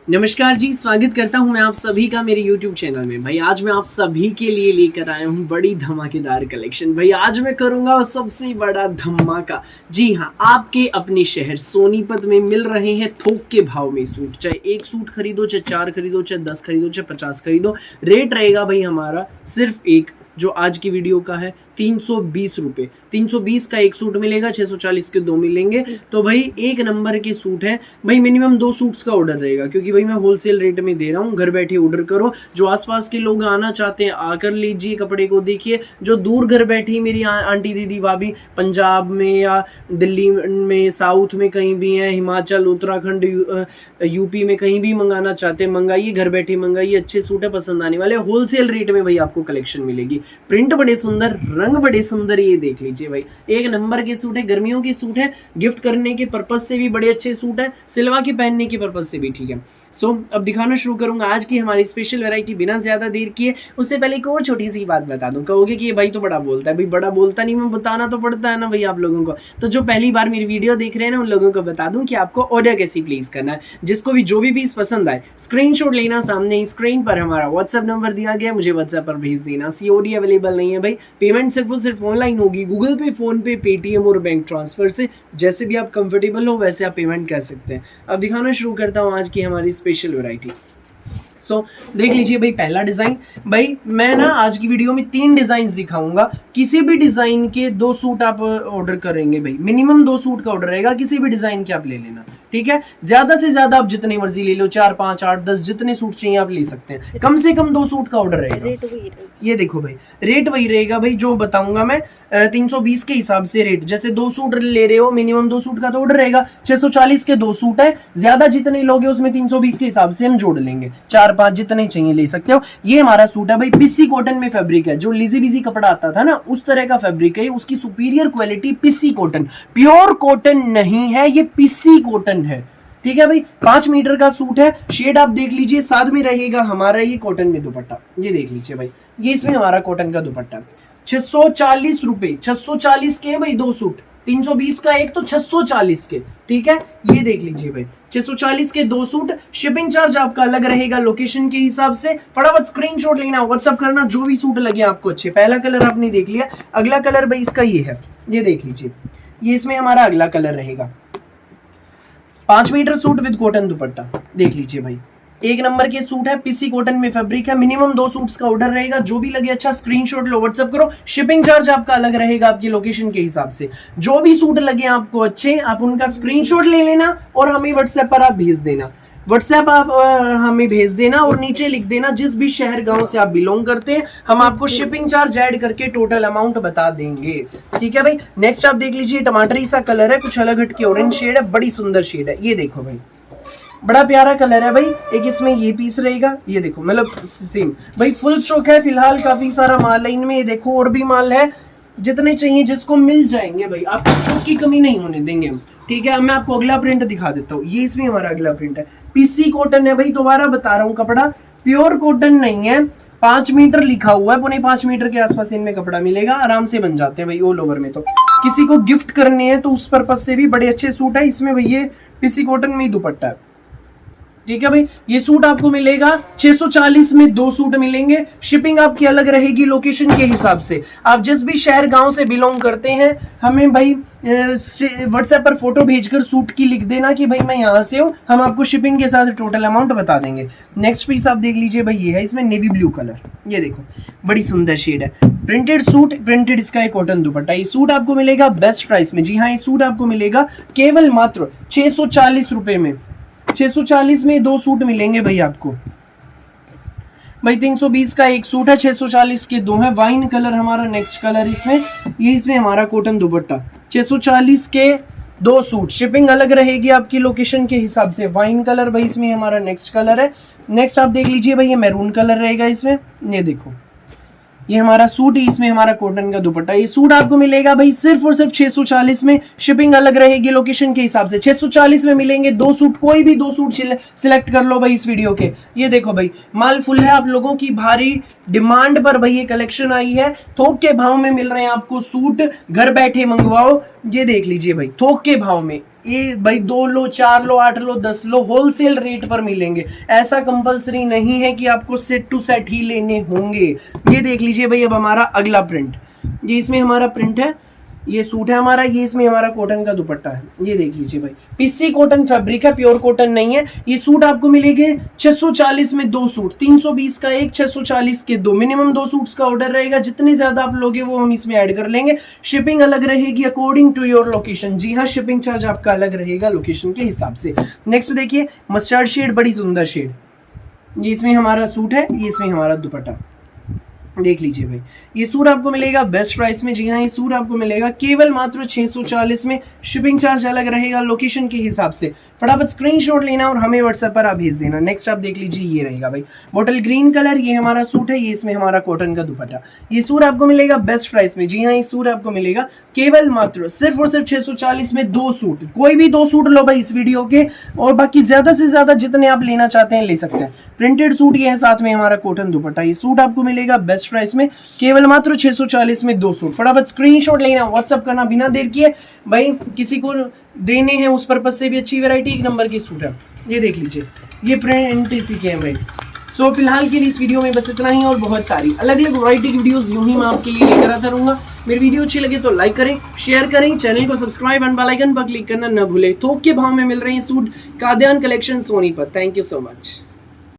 नमस्कार जी, स्वागत करता हूं मैं आप सभी का मेरे YouTube चैनल में। भाई आज मैं आप सभी के लिए लेकर आया हूं बड़ी धमाकेदार कलेक्शन। भाई आज मैं करूंगा सबसे बड़ा धमाका। जी हाँ, आपके अपने शहर सोनीपत में मिल रहे हैं थोक के भाव में सूट। चाहे एक सूट खरीदो, चाहे 4 खरीदो, चाहे 10 खरीदो, चाहे 50 खरीदो, रेट रहेगा भाई हमारा सिर्फ एक, जो आज की वीडियो का है, 320 रुपये। 320 का एक सूट मिलेगा, 640 के 2 मिलेंगे। तो भाई एक नंबर के सूट है भाई। मिनिमम 2 सूट्स का ऑर्डर रहेगा, क्योंकि भाई मैं होलसेल रेट में दे रहा हूँ। घर बैठे ऑर्डर करो। जो आसपास के लोग आना चाहते हैं आकर लीजिए, कपड़े को देखिए। जो दूर घर बैठी मेरी आंटी दीदी भाभी पंजाब में या दिल्ली में, साउथ में कहीं भी हैं, हिमाचल, उत्तराखंड, यूपी में कहीं भी मंगाना चाहते हैं, मंगाइए, घर बैठे मंगाइए। अच्छे सूट है, पसंद आने वाले। होलसेल रेट में भाई आपको कलेक्शन मिलेगी। प्रिंट बड़े सुंदर, रंग बड़े सुंदर, ये देख लीजिए भाई। एक नंबर के सूट है, गर्मियों के सूट है, गिफ्ट करने के पर्पज से भी बड़े अच्छे सूट है, सिलवा के पहनने के पर्पज से भी ठीक है। सो अब दिखाना शुरू करूंगा आज की हमारी स्पेशल वैरायटी बिना ज्यादा देर किए। उससे पहले एक और छोटी सी बात बता दूं। कहोगे कि ये भाई तो बड़ा बोलता है। भाई बड़ा बोलता नहीं, मैं बताना तो पड़ता है ना भाई आप लोगों को। तो जो पहली बार मेरी वीडियो देख रहे हैं ना, उन लोगों को बता दूं कि आपको ऑर्डर कैसे प्लेस करना है। जिसको भी जो भी पीस पसंद आए, स्क्रीनशॉट लेना। सामने ही स्क्रीन पर हमारा व्हाट्सएप नंबर दिया गया, मुझे व्हाट्सएप पर भेज देना। सीओडी अवेलेबल नहीं है भाई। पेमेंट सिर्फ और सिर्फ ऑनलाइन होगी, गूगल पे, फोन पे, पेटीएम और बैंक ट्रांसफर से। जैसे भी आप कंफर्टेबल हो वैसे आप पेमेंट कर सकते हैं। अब दिखाना शुरू करता हूँ आज की हमारी स्पेशल वैरायटी। देख लीजिए भाई, पहला डिजाइन। भाई मैं ना आज की वीडियो में 3 डिजाइन दिखाऊंगा। किसी भी डिजाइन के 2 सूट आप ऑर्डर करेंगे भाई, मिनिमम 2 सूट का ऑर्डर रहेगा। किसी भी डिजाइन के आप ले लेना, ठीक है। ज्यादा से ज्यादा आप जितनी मर्जी ले लो, 4, 5, 8, 10 जितने सूट चाहिए आप ले सकते हैं। कम से कम 2 सूट का ऑर्डर रहेगा। ये देखो भाई, रेट वही रहेगा भाई जो बताऊंगा मैं। 320 के हिसाब से रेट, जैसे 2 सूट ले रहे हो, मिनिमम 2 सूट का तो ऑर्डर रहेगा। 640 के 2 सूट है, ज्यादा जितने लोगे उसमें 320 के हिसाब से हम जोड़ लेंगे। 4, 5 जितने चाहिए ले सकते हो। ये हमारा सूट है भाई, पिस्सी कॉटन में फैब्रिक है। जो लिजी बिजी कपड़ा आता था ना, उस तरह का फैब्रिक है। उसकी superior quality PC cotton, pure cotton नहीं है, ये पिस्सी कॉटन है, ठीक है भाई। 5 मीटर का सूट है। शेड आप देख लीजिए, साथ में रहेगा हमारा ये कॉटन में दुपट्टा। ये देख लीजिए भाई, ये इसमें हमारा कॉटन का दुपट्टा। 640 रुपए, 640 के भाई 2 सूट। 320 का एक तो 640 के, ठीक है। ये देख लीजिए भाई, 640 के 2 सूट। शिपिंग चार्ज आपका अलग रहेगा लोकेशन के हिसाब से। फटाफट स्क्रीनशॉट लेना, व्हाट्सअप करना, जो भी सूट लगे आपको अच्छे। पहला कलर आपने देख लिया, अगला कलर भाई इसका ये है। ये देख लीजिए, ये इसमें हमारा अगला कलर रहेगा। 5 metre suit with cotton dupatta, देख लीजिए भाई। एक नंबर के सूट है, पीसी कॉटन में फैब्रिक है। मिनिमम 2 सूट्स का ऑर्डर रहेगा। जो भी लगे अच्छा स्क्रीनशॉट लो, व्हाट्सएप करो। शिपिंग चार्ज आपका अलग रहेगा आपकी लोकेशन के हिसाब से। जो भी सूट लगे आपको अच्छे, आप उनका स्क्रीनशॉट ले लेना और हमें व्हाट्सएप पर आप भेज देना। व्हाट्सएप आप हमें भेज देना और नीचे लिख देना जिस भी शहर गांव से आप बिलोंग करते हैं। हम आपको शिपिंग चार्ज ऐड करके टोटल अमाउंट बता देंगे, ठीक है भाई। नेक्स्ट आप देख लीजिए, टमाटरी सा कलर है, कुछ अलग हटके ऑरेंज शेड है, बड़ी सुंदर शेड है। ये देखो भाई, बड़ा प्यारा कलर है भाई। एक इसमें ये पीस रहेगा, ये देखो, मतलब सेम भाई। फुल स्टॉक है फिलहाल, काफी सारा माल है इनमें। ये देखो और भी माल है, जितने चाहिए जिसको मिल जाएंगे भाई। आपको स्टॉक की कमी नहीं होने देंगे हम, ठीक है। अब मैं आपको अगला प्रिंट दिखा देता हूँ। ये इसमें हमारा अगला प्रिंट है, पीसी कॉटन है भाई। दोबारा बता रहा हूँ, कपड़ा प्योर कॉटन नहीं है। 5 मीटर लिखा हुआ है, 5.25 मीटर के आसपास इनमें कपड़ा मिलेगा। आराम से बन जाते हैं भाई ऑल ओवर में। तो किसी को गिफ्ट करने हैं तो उस पर्पज से भी बड़े अच्छे सूट है। इसमें भाई ये पीसी कॉटन में ही दुपट्टा है, ठीक है भाई। ये सूट आपको मिलेगा 640 में 2 सूट मिलेंगे। शिपिंग आपकी अलग रहेगी लोकेशन के हिसाब से। आप जिस भी शहर गांव से बिलोंग करते हैं, हमें भाई व्हाट्सएप पर फोटो भेजकर सूट की लिख देना कि भाई मैं यहाँ से हूँ। हम आपको शिपिंग के साथ टोटल अमाउंट बता देंगे। नेक्स्ट पीस आप देख लीजिए भाई, ये है, इसमें नेवी ब्लू कलर। ये देखो, बड़ी सुंदर शेड है। प्रिंटेड सूट, प्रिंटेड इसका एक कॉटन दुपट्टा। ये सूट आपको मिलेगा बेस्ट प्राइस में। जी हाँ, ये सूट आपको मिलेगा केवल मात्र 640 रुपए में। 640 में 2 सूट मिलेंगे भाई आपको। भाई 320 का एक सूट है, 640 के 2 है। वाइन कलर हमारा नेक्स्ट कलर इसमें। ये इसमें हमारा कॉटन दुपट्टा। 640 के 2 सूट। शिपिंग अलग रहेगी आपकी लोकेशन के हिसाब से। वाइन कलर भाई इसमें हमारा नेक्स्ट कलर है। नेक्स्ट आप देख लीजिए भाई, ये मैरून कलर रहेगा इसमें। ये देखो, ये हमारा सूट है, इसमें हमारा कॉटन का दुपट्टा। ये सूट आपको मिलेगा भाई सिर्फ और सिर्फ 640 में। शिपिंग अलग रहेगी लोकेशन के हिसाब से। 640 में मिलेंगे 2 सूट। कोई भी 2 सूट सिलेक्ट कर लो भाई इस वीडियो के। ये देखो भाई, माल फुल है। आप लोगों की भारी डिमांड पर भाई ये कलेक्शन आई है। थोक के भाव में मिल रहे हैं आपको सूट, घर बैठे मंगवाओ। ये देख लीजिए भाई, थोक के भाव में ये भाई 2 लो, 4 लो, 8 लो, 10 लो, होलसेल रेट पर मिलेंगे। ऐसा कंपलसरी नहीं है कि आपको सेट टू सेट ही लेने होंगे। ये देख लीजिए भाई, अब हमारा अगला प्रिंट, ये इसमें हमारा प्रिंट है, ये सूट है हमारा, ये इसमें हमारा कॉटन का दुपट्टा है। ये देख लीजिए भाई, पीसी कॉटन फैब्रिक है, प्योर कॉटन नहीं है। ये सूट आपको मिलेंगे 640 में 2 सूट, 320 का एक, 640 के 2, मिनिमम 2 सूट्स का ऑर्डर रहेगा। जितने ज्यादा आप लोगे वो हम इसमें ऐड कर लेंगे। शिपिंग अलग रहेगी अकॉर्डिंग टू योर लोकेशन। जी हाँ, शिपिंग चार्ज आपका अलग रहेगा लोकेशन के हिसाब से। नेक्स्ट देखिए, मस्टर्ड शेड, बड़ी सुंदर शेड, ये इसमें हमारा सूट है, ये इसमें हमारा दुपट्टा। देख लीजिए भाई, ये सूट आपको मिलेगा बेस्ट प्राइस में। जी हाँ, ये सूट आपको मिलेगा केवल मात्र 640 में। शिपिंग चार्ज अलग रहेगा लोकेशन के हिसाब से। फटाफट स्क्रीनशॉट लेना और हमें व्हाट्सएप पर आप भेज देना। नेक्स्ट आप देख लीजिए, ये रहेगा भाई बॉटल ग्रीन कलर, ये हमारा सूट है, ये इसमें हमारा कॉटन का दुपट्टा। ये सूट आपको मिलेगा बेस्ट प्राइस में। जी हाँ, ये सूट आपको मिलेगा केवल मात्र सिर्फ और सिर्फ 640 में 2 सूट। कोई भी 2 सूट लो भाई इस वीडियो के, और बाकी ज्यादा से ज्यादा जितने आप लेना चाहते हैं ले सकते हैं। प्रिंटेड सूट ये है, साथ में हमारा कॉटन दुपट्टा। ये सूट आपको मिलेगा बेस्ट प्राइस में केवल मात्र 640 में 2 सूट। फटाफट स्क्रीनशॉट लेना, व्हाट्सअप करना बिना देर किए भाई, किसी को देने हैं उस पर्पज से भी अच्छी वैरायटी, 1 नंबर की सूट है। ये देख लीजिए, ये प्रिंट इसी के हैं भाई। सो फिलहाल के लिए इस वीडियो में बस इतना ही, और बहुत सारी अलग अलग वैरायटी की वीडियोस यूं ही मैं आपके लिए लेकर आता रहूंगा। मेरी वीडियो अच्छी लगे तो लाइक करें, शेयर करें, चैनल को सब्सक्राइब एंड बेल आइकन पर क्लिक करना न भूलें। थोक के भाव में मिल रहे हैं सूट कादियान कलेक्शन सोनी पर। Thank you so much.